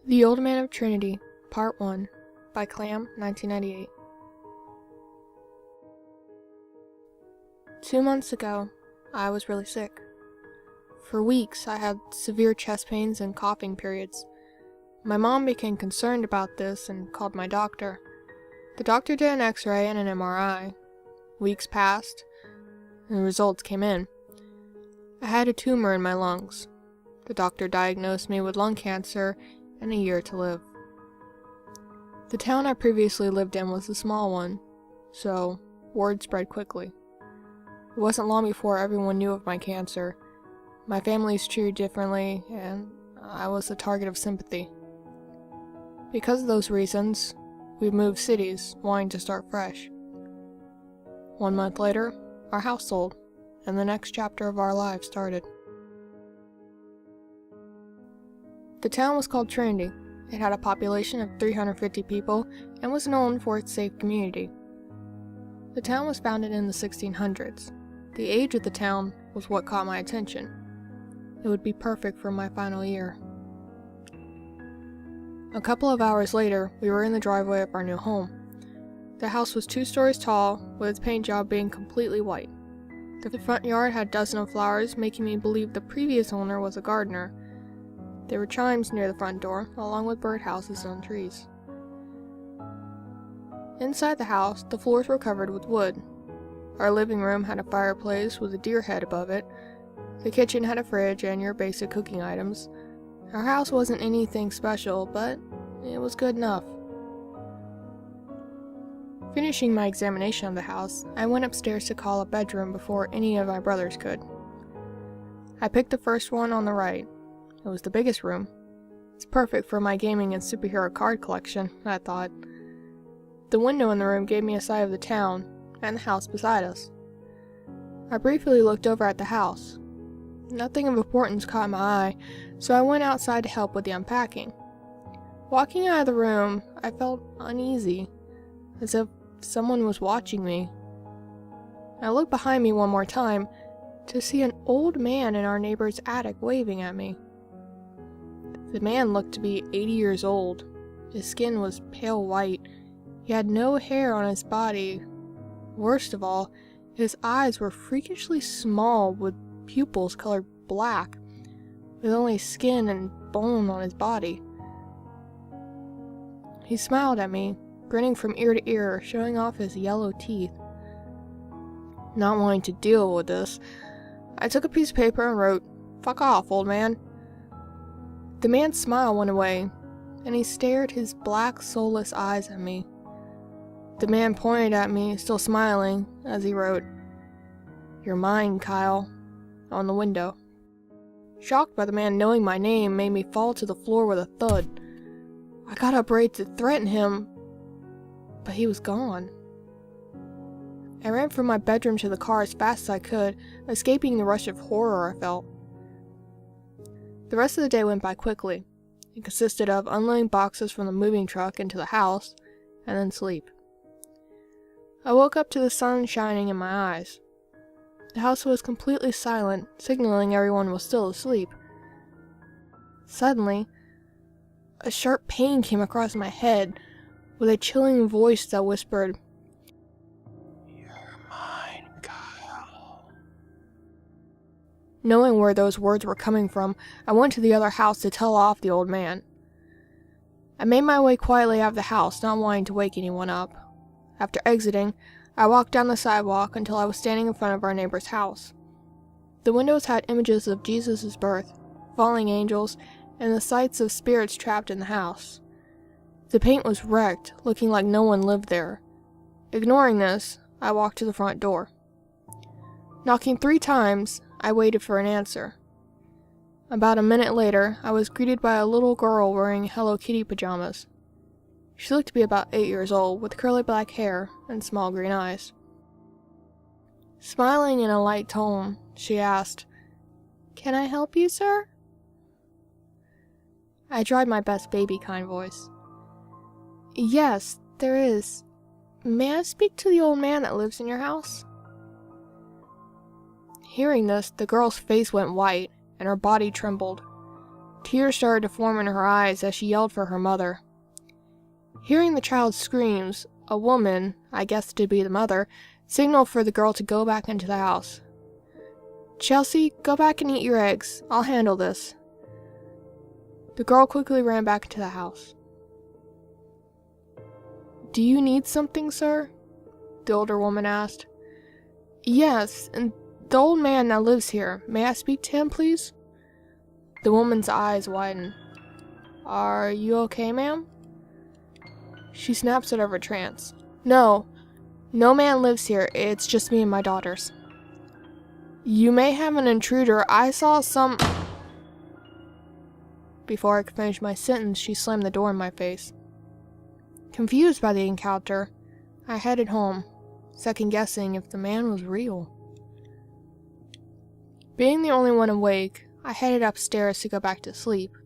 The Old Man of Trinity, Part 1, by Clamb1998. 2 months ago, I was really sick. For weeks, I had severe chest pains and coughing periods. My mom became concerned about this and called my doctor. The doctor did an X-ray and an MRI. Weeks passed, and the results came in. I had a tumor in my lungs. The doctor diagnosed me with lung cancer and a year to live. The town I previously lived in was a small one, so word spread quickly. It wasn't long before everyone knew of my cancer. My family's treated differently, and I was the target of sympathy. Because of those reasons, we moved cities, wanting to start fresh. 1 month later, our house sold, and the next chapter of our lives started. The town was called Trinity. It had a population of 350 people and was known for its safe community. The town was founded in the 1600s. The age of the town was what caught my attention. It would be perfect for my final year. A couple of hours later, we were in the driveway of our new home. The house was 2 stories tall, with its paint job being completely white. The front yard had a dozen of flowers, making me believe the previous owner was a gardener. There were chimes near the front door, along with birdhouses on trees. Inside the house, the floors were covered with wood. Our living room had a fireplace with a deer head above it. The kitchen had a fridge and your basic cooking items. Our house wasn't anything special, but it was good enough. Finishing my examination of the house, I went upstairs to call a bedroom before any of my brothers could. I picked the first one on the right. It was the biggest room. It's perfect for my gaming and superhero card collection, I thought. The window in the room gave me a sight of the town and the house beside us. I briefly looked over at the house. Nothing of importance caught my eye, so I went outside to help with the unpacking. Walking out of the room, I felt uneasy, as if someone was watching me. I looked behind me one more time to see an old man in our neighbor's attic waving at me. The man looked to be 80 years old. His skin was pale white. He had no hair on his body. Worst of all, his eyes were freakishly small with pupils colored black, with only skin and bone on his body. He smiled at me, grinning from ear to ear, showing off his yellow teeth. Not wanting to deal with this, I took a piece of paper and wrote, "Fuck off, old man." The man's smile went away, and he stared his black, soulless eyes at me. The man pointed at me, still smiling, as he wrote, "You're mine, Kyle," on the window. Shocked by the man knowing my name made me fall to the floor with a thud. I got up ready to threaten him, but he was gone. I ran from my bedroom to the car as fast as I could, escaping the rush of horror I felt. The rest of the day went by quickly. It consisted of unloading boxes from the moving truck into the house, and then sleep. I woke up to the sun shining in my eyes. The house was completely silent, signaling everyone was still asleep. Suddenly, a sharp pain came across my head, with a chilling voice that whispered, "You're mine, Kyle." Knowing where those words were coming from, I went to the other house to tell off the old man. I made my way quietly out of the house, not wanting to wake anyone up. After exiting, I walked down the sidewalk until I was standing in front of our neighbor's house. The windows had images of Jesus' birth, falling angels, and the sights of spirits trapped in the house. The paint was wrecked, looking like no one lived there. Ignoring this, I walked to the front door. Knocking 3 times, I waited for an answer. About a minute later, I was greeted by a little girl wearing Hello Kitty pajamas. She looked to be about 8 years old, with curly black hair and small green eyes. Smiling in a light tone, she asked, "Can I help you, sir?" I tried my best baby-kind voice. "Yes, there is. May I speak to the old man that lives in your house?" Hearing this, the girl's face went white, and her body trembled. Tears started to form in her eyes as she yelled for her mother. Hearing the child's screams, a woman, I guessed to be the mother, signaled for the girl to go back into the house. "Chelsea, go back and eat your eggs. I'll handle this." The girl quickly ran back into the house. "Do you need something, sir?" the older woman asked. "Yes, and the old man that lives here. May I speak to him, please?" The woman's eyes widened. "Are you okay, ma'am?" She snaps out of her trance. No man lives here. It's just me and my daughters." "You may have an intruder. I saw some—" Before I could finish my sentence, she slammed the door in my face. Confused by the encounter, I headed home, second-guessing if the man was real. Being the only one awake, I headed upstairs to go back to sleep.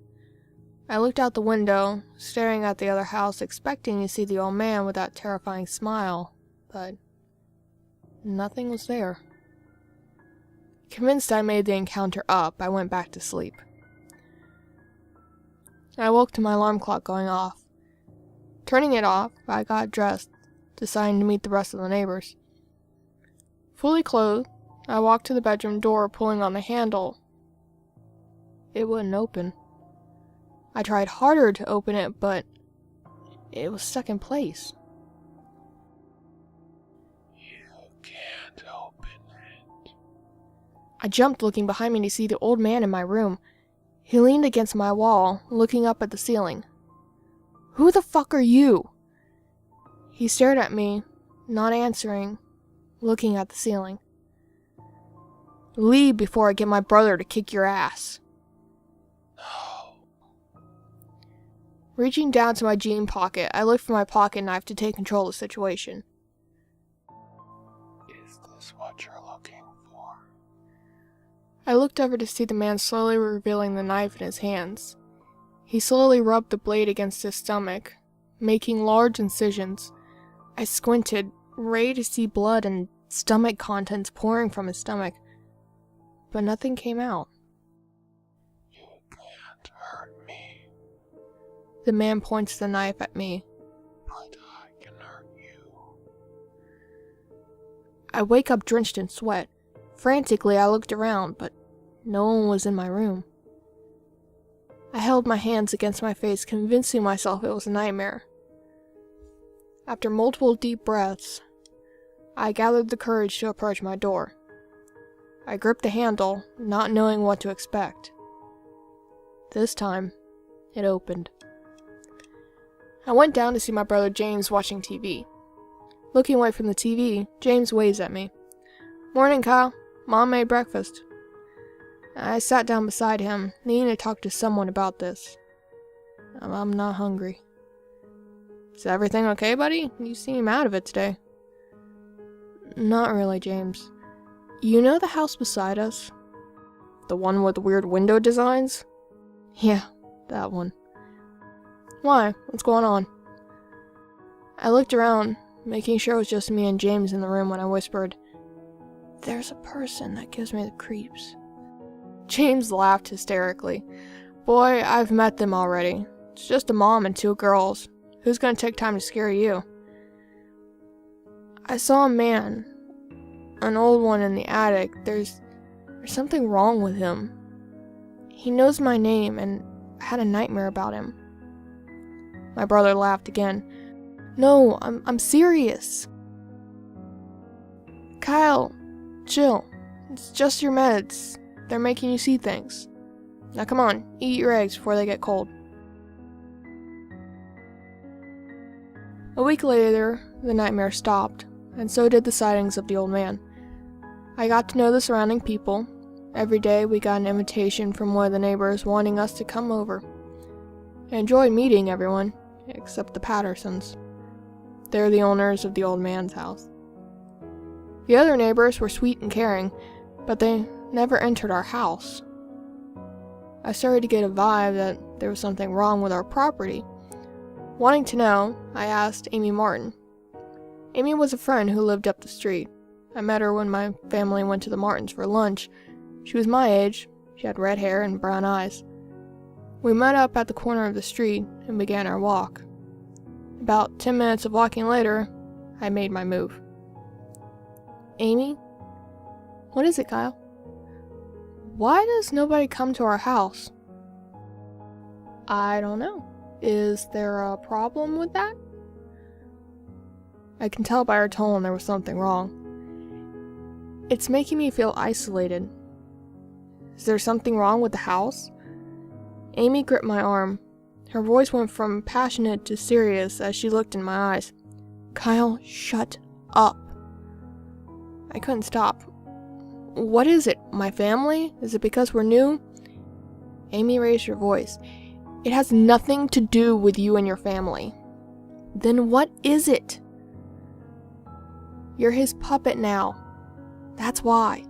I looked out the window, staring at the other house, expecting to see the old man with that terrifying smile, but nothing was there. Convinced I made the encounter up, I went back to sleep. I woke to my alarm clock going off. Turning it off, I got dressed, deciding to meet the rest of the neighbors. Fully clothed, I walked to the bedroom door, pulling on the handle. It wouldn't open. I tried harder to open it, but it was stuck in place. "You can't open it." I jumped, looking behind me to see the old man in my room. He leaned against my wall, looking up at the ceiling. "Who the fuck are you?" He stared at me, not answering, looking at the ceiling. "Leave before I get my brother to kick your ass." No. Reaching down to my jean pocket, I looked for my pocket knife to take control of the situation. Is this what you're looking for? I looked over to see the man slowly revealing the knife in his hands. He slowly rubbed the blade against his stomach, making large incisions. I squinted, ready to see blood and stomach contents pouring from his stomach, but nothing came out. "You can't hurt me." The man points the knife at me. "But I can hurt you." I wake up drenched in sweat. Frantically, I looked around, but no one was in my room. I held my hands against my face, convincing myself it was a nightmare. After multiple deep breaths, I gathered the courage to approach my door. I gripped the handle, not knowing what to expect. This time, it opened. I went down to see my brother James watching TV. Looking away from the TV, James waves at me. "Morning, Kyle. Mom made breakfast." I sat down beside him, needing to talk to someone about this. I'm not hungry. "Is everything okay, buddy? You seem out of it today." "Not really, James. You know the house beside us? The one with the weird window designs?" "Yeah, that one." "Why? What's going on?" I looked around, making sure it was just me and James in the room when I whispered, "There's a person that gives me the creeps." James laughed hysterically. "Boy, I've met them already. It's just a mom and two girls. Who's gonna take time to scare you?" "I saw a man. An old one in the attic. There's something wrong with him. He knows my name, and I had a nightmare about him." My brother laughed again. "No, I'm serious." "Kyle, chill. It's just your meds. They're making you see things. Now come on, eat your eggs before they get cold." A week later, the nightmare stopped, and so did the sightings of the old man. I got to know the surrounding people. Every day we got an invitation from one of the neighbors wanting us to come over. I enjoyed meeting everyone, except the Pattersons. They're the owners of the old man's house. The other neighbors were sweet and caring, but they never entered our house. I started to get a vibe that there was something wrong with our property. Wanting to know, I asked Amy Martin. Amy was a friend who lived up the street. I met her when my family went to the Martins for lunch. She was my age. She had red hair and brown eyes. We met up at the corner of the street and began our walk. About 10 minutes of walking later, I made my move. Amy? What is it, Kyle? Why does nobody come to our house? I don't know. Is there a problem with that? I can tell by her tone there was something wrong. It's making me feel isolated. Is there something wrong with the house? Amy gripped my arm. Her voice went from passionate to serious as she looked in my eyes. Kyle, shut up. I couldn't stop. What is it? My family? Is it because we're new? Amy raised her voice. It has nothing to do with you and your family. Then what is it? You're his puppet now. That's why.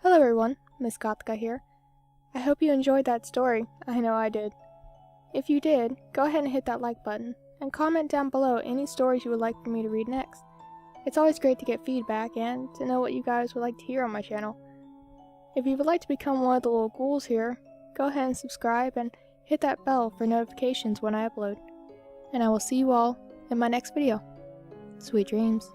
Hello everyone, Ms.Gothika here. I hope you enjoyed that story. I know I did. If you did, go ahead and hit that like button, and comment down below any stories you would like for me to read next. It's always great to get feedback and to know what you guys would like to hear on my channel. If you would like to become one of the little ghouls here, go ahead and subscribe and hit that bell for notifications when I upload. And I will see you all in my next video. Sweet dreams.